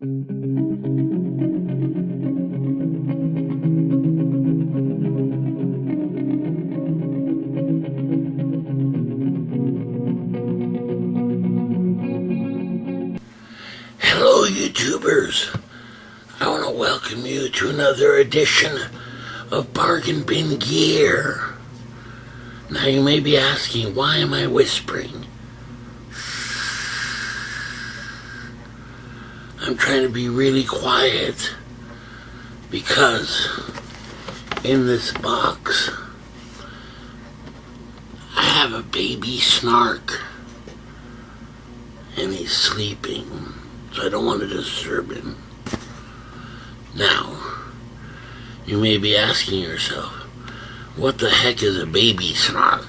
Hello, YouTubers. I want to welcome you to another edition of Bargain Bin Gear. Now you may be asking, why am I whispering? I'm trying to be really quiet because in this box I have a baby Snark and he's sleeping, so I don't want to disturb him. Now, you may be asking yourself, what the heck is a baby Snark?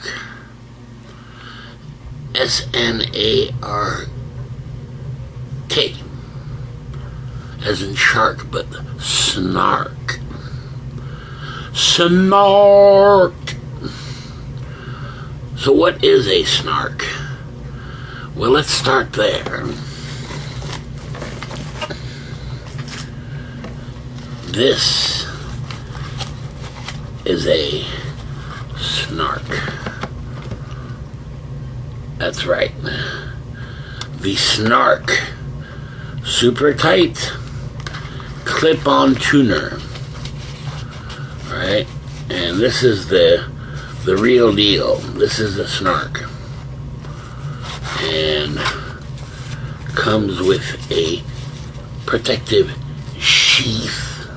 S-N-A-R-K, as in shark, but Snark. Snark! So what is a Snark? Well, let's start there. This is a Snark. That's right. The Snark super tight clip-on tuner. Right? And this is the real deal. This is the Snark. And comes with a protective sheath.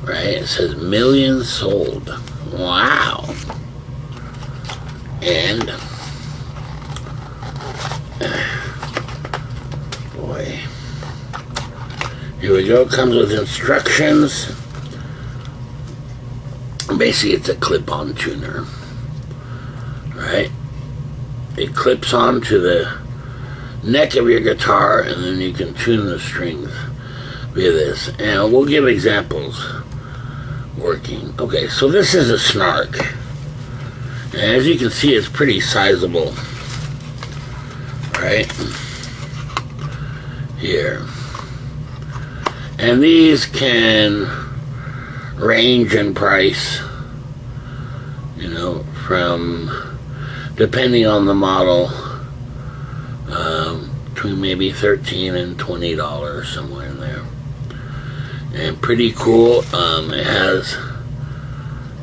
Right? It says millions sold. Wow. And boy, here we go. Comes with instructions. Basically, it's a clip-on tuner. Right? It clips onto the neck of your guitar, and then you can tune the strings via this. And we'll give examples working. Okay, so this is a Snark. And as you can see, it's pretty sizable. Right? Here. And these can range in price, you know, from, depending on the model, between maybe $13 and $20, somewhere in there. And pretty cool. It has,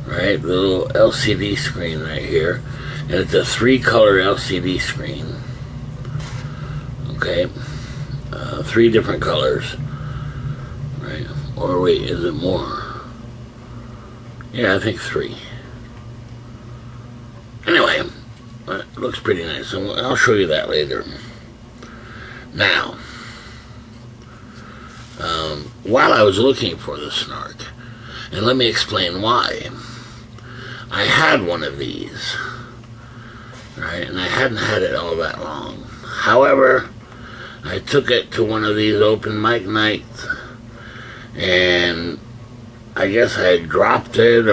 right, the little LCD screen right here, and it's a 3-color LCD screen. Okay, 3 different colors, right? Or wait, is it more? Yeah, I think 3. Anyway, it looks pretty nice, and I'll show you that later. Now, while I was looking for the Snark, and let me explain why. I had one of these, right, and I hadn't had it all that long. However, I took it to one of these open mic nights, and I guess I had dropped it,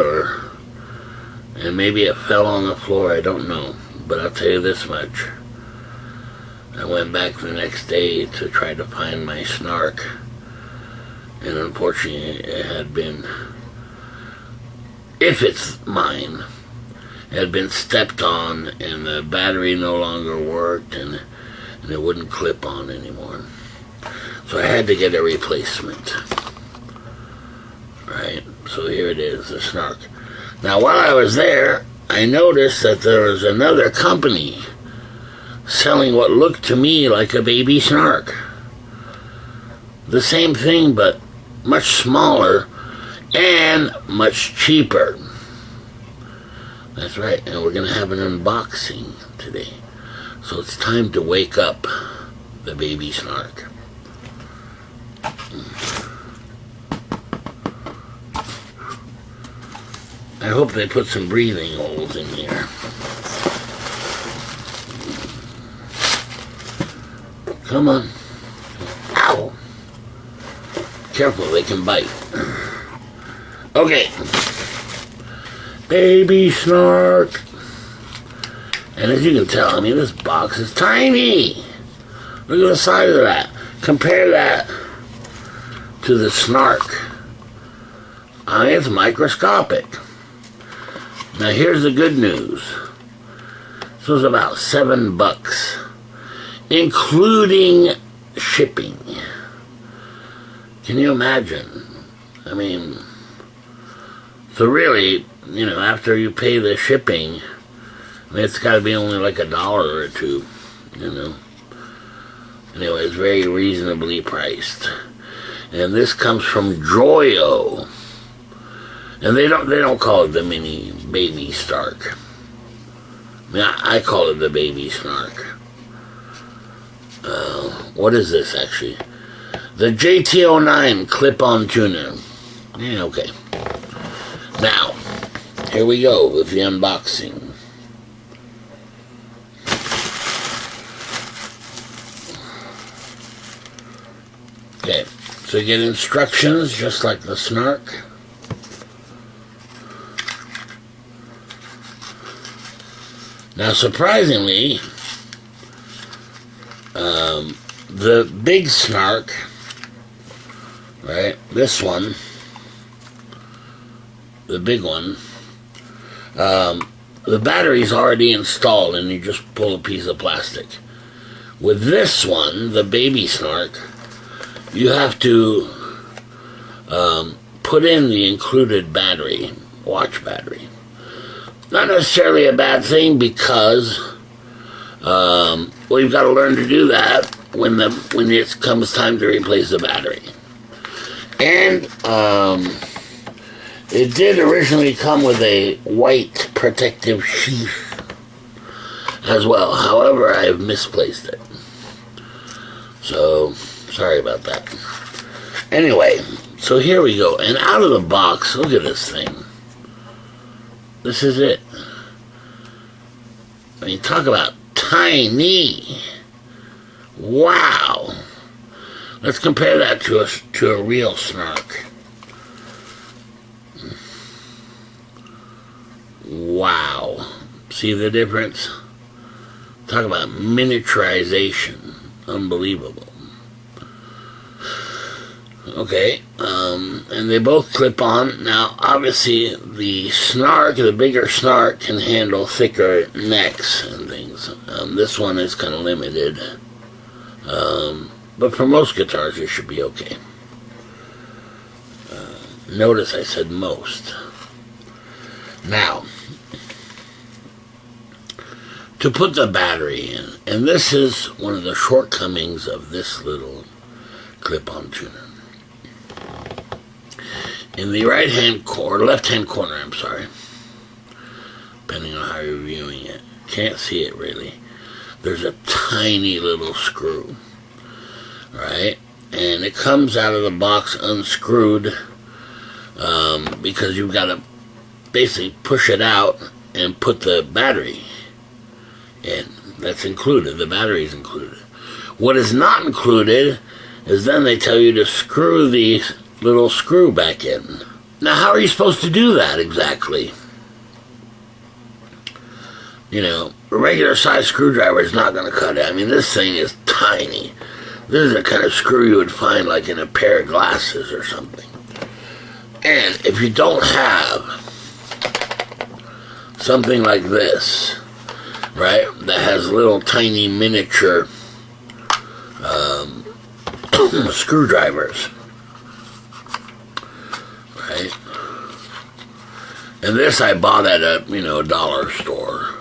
and maybe it fell on the floor, I don't know. But I'll tell you this much. I went back the next day to try to find my Snark, and unfortunately it had been, if it's mine, it had been stepped on, and the battery no longer worked, and it wouldn't clip on anymore. So I had to get a replacement. Right, so here it is, the Snark. Now while I was there, I noticed that there was another company selling what looked to me like a baby Snark. The same thing, but much smaller and much cheaper. That's right, and we're going to have an unboxing today. So it's time to wake up the baby Snark. I hope they put some breathing holes in here. Come on. Ow. Careful, they can bite. Okay. Baby Snark. And as you can tell, I mean, this box is tiny. Look at the size of that. Compare that to the Snark. I mean, it's microscopic. Now here's the good news. This was about $7, including shipping. Can you imagine? I mean, so really, you know, after you pay the shipping, I mean, it's got to be only like $1 or $2, you know. Anyway, it's very reasonably priced. And this comes from Joyo. And they don't call it the mini baby Snark. I mean, I call it the baby Snark. What is this actually? The JT09 clip-on tuner. Yeah, okay. Now, here we go with the unboxing. Okay, so you get instructions just like the Snark. Now, surprisingly, the big Snark, right, this one, the big one, the battery's already installed and you just pull a piece of plastic. With this one, the baby Snark, you have to put in the included battery, watch battery. Not necessarily a bad thing because, well, you've got to learn to do that when it comes time to replace the battery. And it did originally come with a white protective sheath as well. However, I have misplaced it. So, sorry about that. Anyway, so here we go. And out of the box, look at this thing. This is it. I mean, talk about tiny. Wow. Let's compare that to a real Snark. Wow. See the difference? Talk about miniaturization. Unbelievable. Okay, and they both clip on. Now, obviously, the Snark, the bigger Snark, can handle thicker necks and things. This one is kind of limited. But for most guitars, it should be okay. Notice I said most. Now, to put the battery in, and this is one of the shortcomings of this little clip-on tuner. In the right-hand corner, left-hand corner, I'm sorry, depending on how you're viewing it, can't see it really, there's a tiny little screw, right? And it comes out of the box unscrewed because you've got to basically push it out and put the battery in. That's included. The battery is included. What is not included is then they tell you to screw the little screw back in. Now, how are you supposed to do that exactly? You know, a regular size screwdriver is not going to cut it. I mean, this thing is tiny. This is the kind of screw you would find like in a pair of glasses or something. And if you don't have something like this, right, that has little tiny miniature screwdrivers, right? And this I bought at a, a dollar store.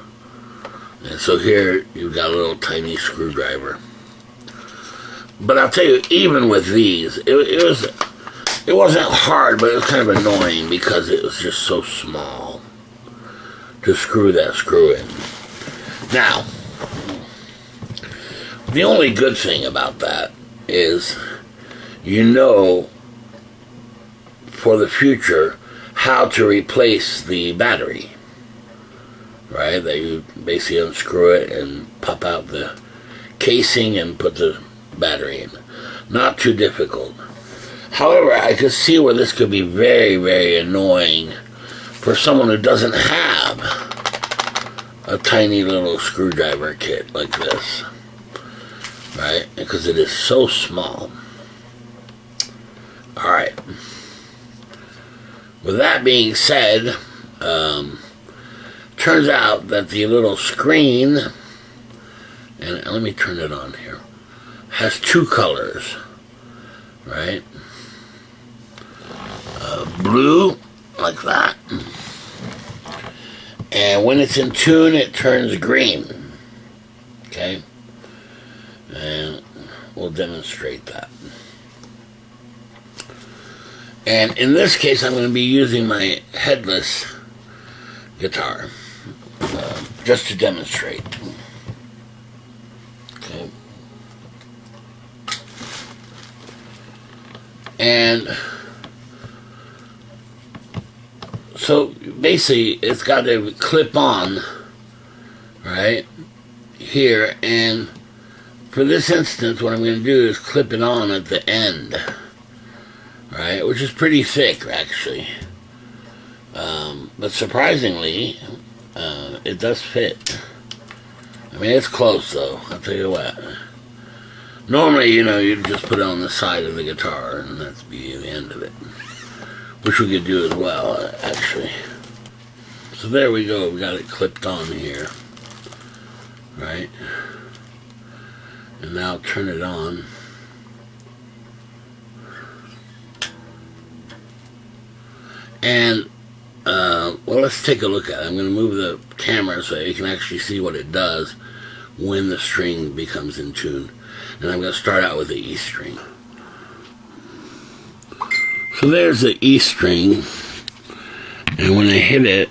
And so here you've got a little tiny screwdriver. But I'll tell you, even with these, it wasn't hard, but it was kind of annoying because it was just so small to screw that screw in. Now, the only good thing about that is for the future how to replace the battery, right? That you basically unscrew it and pop out the casing and put the battery in. Not too difficult. However, I could see where this could be very, very annoying for someone who doesn't have a tiny little screwdriver kit like this. right? Because it is so small. Alright. With that being said, turns out that the little screen, and let me turn it on here, has two colors, right? Blue, like that. And when it's in tune, it turns green. Okay? And we'll demonstrate that. And in this case, I'm going to be using my headless guitar just to demonstrate. Okay. And so basically, it's got to clip on right here, and for this instance, what I'm going to do is clip it on at the end, right, which is pretty thick actually, but surprisingly, it does fit. I mean, it's close though, I'll tell you what. Normally, you know, you'd just put it on the side of the guitar and that'd be the end of it, which we could do as well, actually. So there we go, we got it clipped on here, right? And now turn it on. And, well, let's take a look at it. I'm going to move the camera so you can actually see what it does when the string becomes in tune. And I'm going to start out with the E string. So there's the E string. And when I hit it,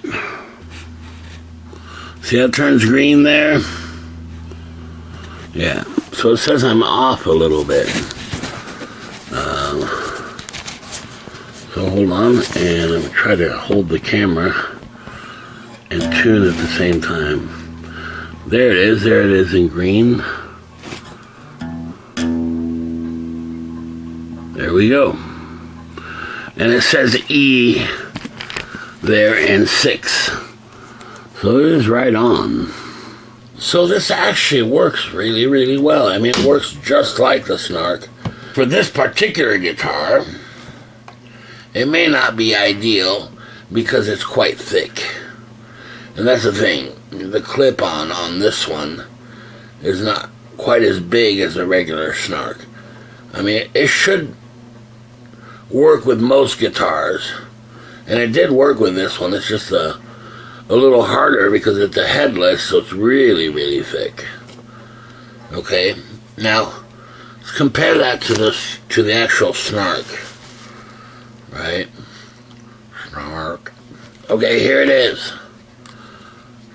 see how it turns green there? Yeah. So it says I'm off a little bit. So hold on, and I'm going to try to hold the camera and tune at the same time. There it is in green. There we go. And it says E there in 6. So it is right on. So this actually works really, really well. I mean, it works just like the Snark. For this particular guitar, it may not be ideal because it's quite thick. And that's the thing. The clip-on on this one is not quite as big as a regular Snark. I mean, it should work with most guitars. And it did work with this one. It's just a little harder because it's a headless, so it's really, really thick. Okay? Now, let's compare that to the actual Snark. Right? Snark. Okay, here it is.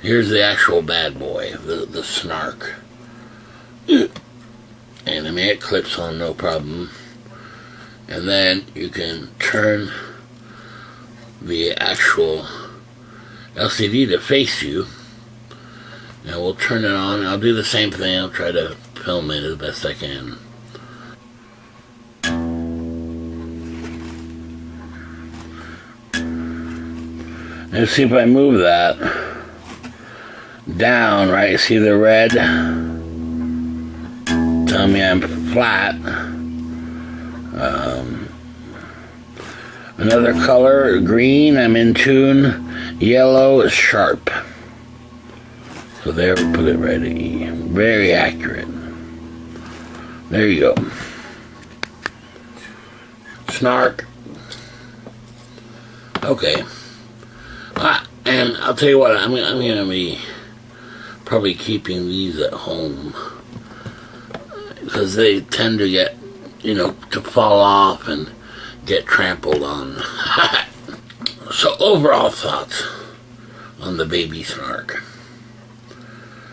Here's the actual bad boy, the Snark. And I mean, it clips on no problem. And then you can turn the actual LCD to face you. And we'll turn it on. I'll do the same thing. I'll try to film it as best I can. And see if I move that down, right? See the red? Tell me I'm flat. Another color, green, I'm in tune. Yellow is sharp. So there, we put it right at E. Very accurate. There you go. Snark. Okay. And I'll tell you what, I'm going to be probably keeping these at home because they tend to get, you know, to fall off and get trampled on. So overall thoughts on the baby Snark,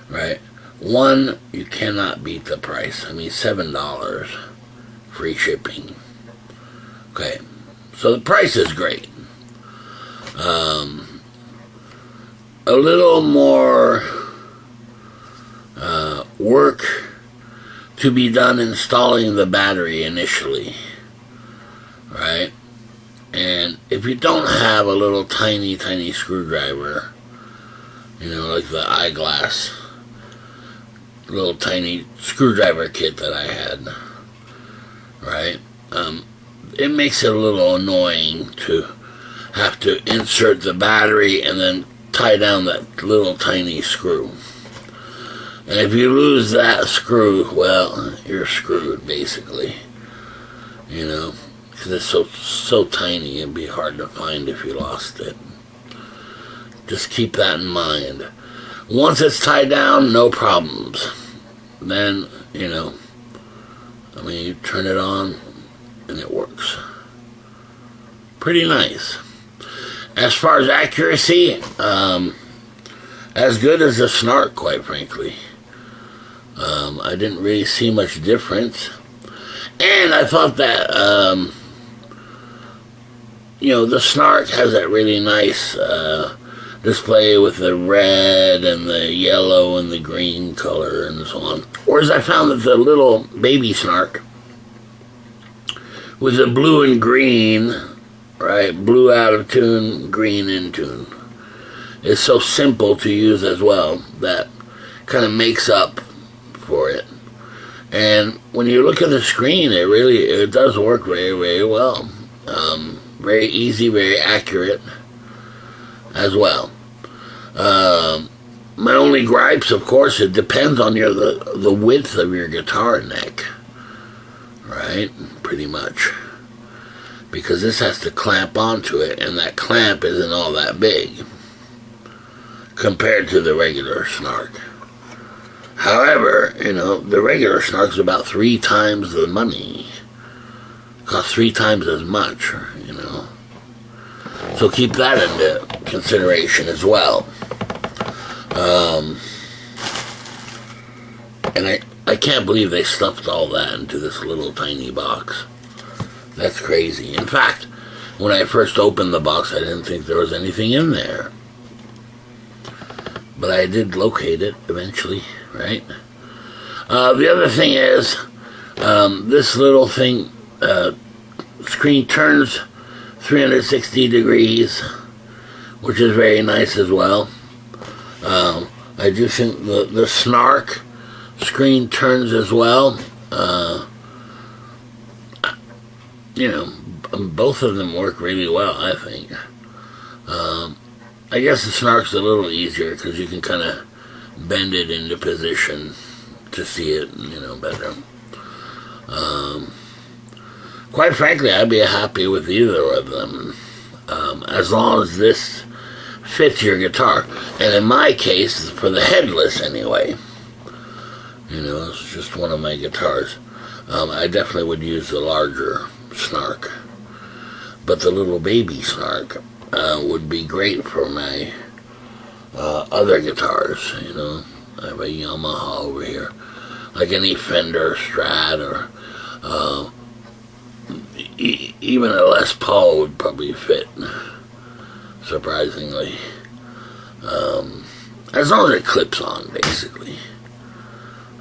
right? One, you cannot beat the price. I mean, $7, free shipping. Okay, so the price is great. A little more work to be done installing the battery initially, right? And if you don't have a little tiny screwdriver, you know, like the eyeglass, little tiny screwdriver kit that I had, right? It makes it a little annoying to have to insert the battery and then tie down that little tiny screw. And if you lose that screw, well, you're screwed, basically. You know, because it's so tiny, it'd be hard to find if you lost it. Just keep that in mind. Once it's tied down, no problems. Then, you know, I mean, you turn it on and it works. Pretty nice. As far as accuracy, as good as the Snark, quite frankly. I didn't really see much difference. And I thought that, you know, the Snark has that really nice display with the red and the yellow and the green color and so on. Whereas I found that the little baby Snark with the blue and green, right, blue out of tune, green in tune, is so simple to use as well that kind of makes up for it. And when you look at the screen, it does work very, very well. Very easy, very accurate as well. My only gripes, of course, it depends on the width of your guitar neck, right? Pretty much. Because this has to clamp onto it, and that clamp isn't all that big compared to the regular Snark. However, you know, the regular Snark is about 3 times the money. Costs 3 times as much, you know. So keep that into consideration as well. And I can't believe they stuffed all that into this little tiny box. That's crazy. In fact, when I first opened the box, I didn't think there was anything in there. But I did locate it eventually, right? The other thing is, this little thing, screen turns 360 degrees, which is very nice as well. I do think the Snark screen turns as well. You know, both of them work really well, I think. I guess the Snark's a little easier because you can kind of bend it into position to see it, you know, better. Quite frankly, I'd be happy with either of them, as long as this fits your guitar. And in my case, for the headless anyway, you know, it's just one of my guitars. I definitely would use the larger Snark, but the little baby Snark would be great for my other guitars. You know, I have a Yamaha over here, like any Fender Strat, or even a Les Paul would probably fit, surprisingly, as long as it clips on, basically.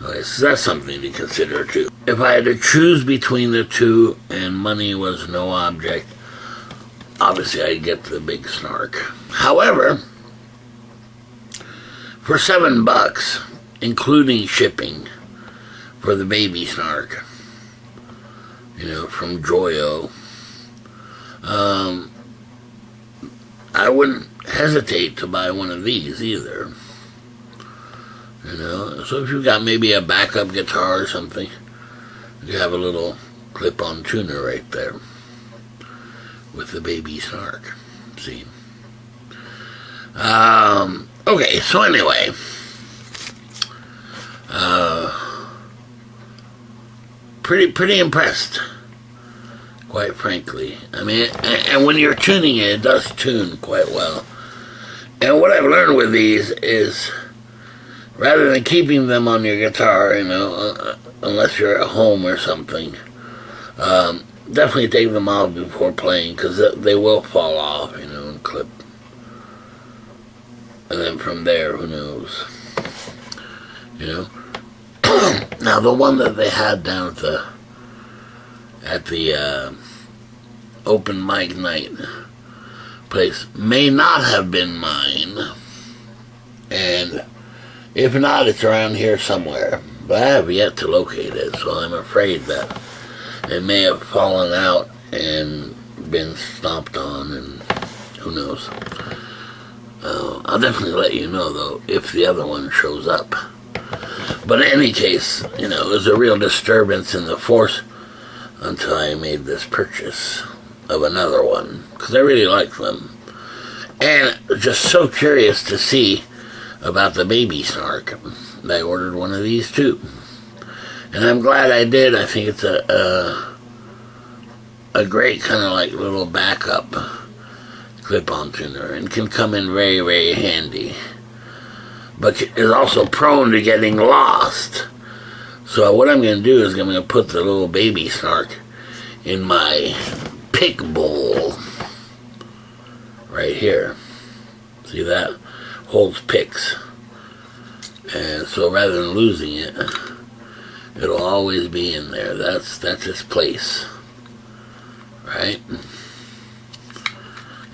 Okay, so that's something to consider too. If I had to choose between the two and money was no object, obviously I'd get the big Snark. However, for $7, including shipping, for the baby Snark, you know, from Joyo, I wouldn't hesitate to buy one of these either. You know, so if you've got maybe a backup guitar or something, you have a little clip-on tuner right there with the baby Snark. See? Okay, so anyway, pretty impressed, quite frankly. I mean, and when you're tuning it, it does tune quite well. And what I've learned with these is, rather than keeping them on your guitar, you know, unless you're at home or something, definitely take them off before playing, because they will fall off, you know, and clip. And then from there, who knows, you know. Now, the one that they had down at the open mic night place may not have been mine, and If not, it's around here somewhere. But I have yet to locate it, so I'm afraid that it may have fallen out and been stomped on, and who knows. I'll definitely let you know, though, if the other one shows up. But in any case, you know, it was a real disturbance in the force until I made this purchase of another one, because I really like them. And just so curious to see about the baby Snark. I ordered one of these too. And I'm glad I did. I think it's a great kind of like little backup clip-on tuner, and can come in very, very handy. But is also prone to getting lost. So what I'm going to do is I'm going to put the little baby Snark in my pick bowl right here. See that? Holds picks. And so rather than losing it, it'll always be in there. That's its place. Right?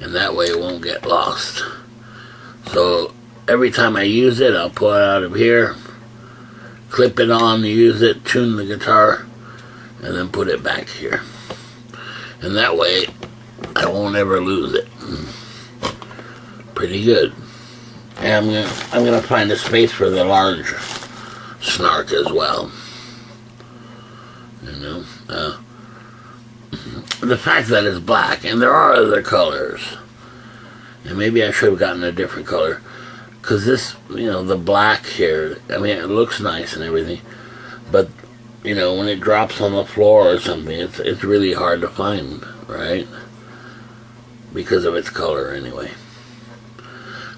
And that way it won't get lost. So every time I use it, I'll pull it out of here, clip it on, use it, tune the guitar, and then put it back here. And that way I won't ever lose it. Pretty good. And I'm gonna find a space for the large Snark as well. You know, the fact that it's black, and there are other colors, and maybe I should have gotten a different color, because this, you know, the black here, I mean, it looks nice and everything, but, you know, when it drops on the floor or something, it's really hard to find, right? Because of its color, anyway.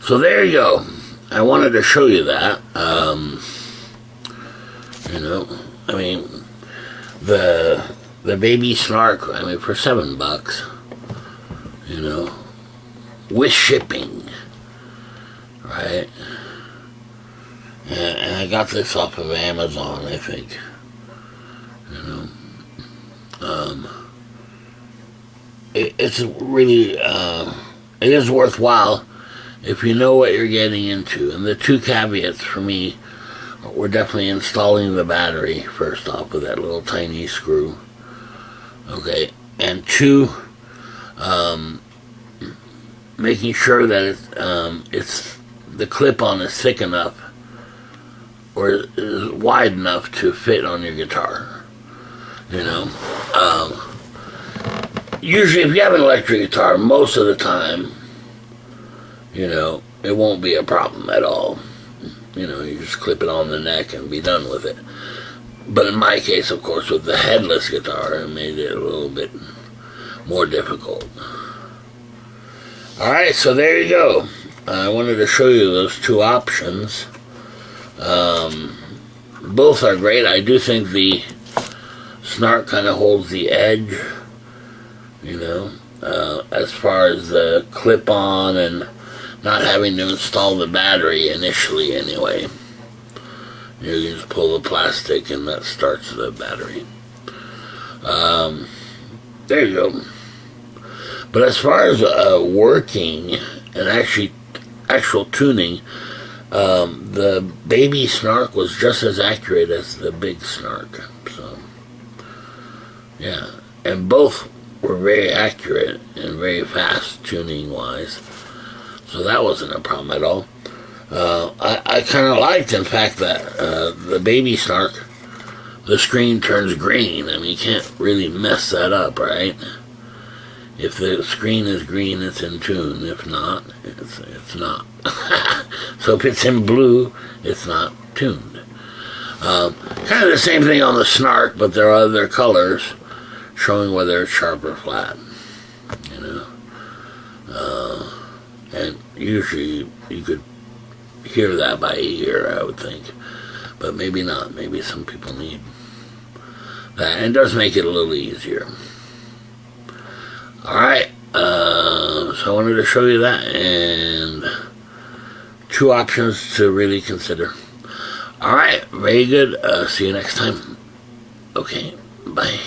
So there you go. I wanted to show you that. You know, I mean, the baby Snark, I mean, for $7, you know, with shipping, right? And I got this off of Amazon, I think. You know, it's really, it is worthwhile if you know what you're getting into. And the two caveats for me were definitely installing the battery first off with that little tiny screw. Okay, and two, making sure that it's the clip-on is thick enough or is wide enough to fit on your guitar. You know, usually if you have an electric guitar, most of the time, you know, it won't be a problem at all. You know, you just clip it on the neck and be done with it. But in my case, of course, with the headless guitar, it made it a little bit more difficult. Alright, so there you go. I wanted to show you those two options. Both are great. I do think the Snark kind of holds the edge, you know, as far as the clip-on and not having to install the battery initially anyway. You just pull the plastic and that starts the battery. There you go. But as far as working and actual tuning, the baby Snark was just as accurate as the big Snark. So, yeah. And both were very accurate and very fast tuning-wise. So that wasn't a problem at all. I kind of liked, in fact, that the baby Snark, the screen turns green. I mean, you can't really mess that up, right? If the screen is green, it's in tune. If not, it's not. So if it's in blue, it's not tuned. Kind of the same thing on the Snark, but there are other colors showing whether it's sharp or flat. You know, and usually you could hear that by ear, I would think, but maybe not. Maybe some people need that, and it does make it a little easier. Alright, so I wanted to show you that, and two options to really consider. Alright, very good. See you next time. Okay, bye.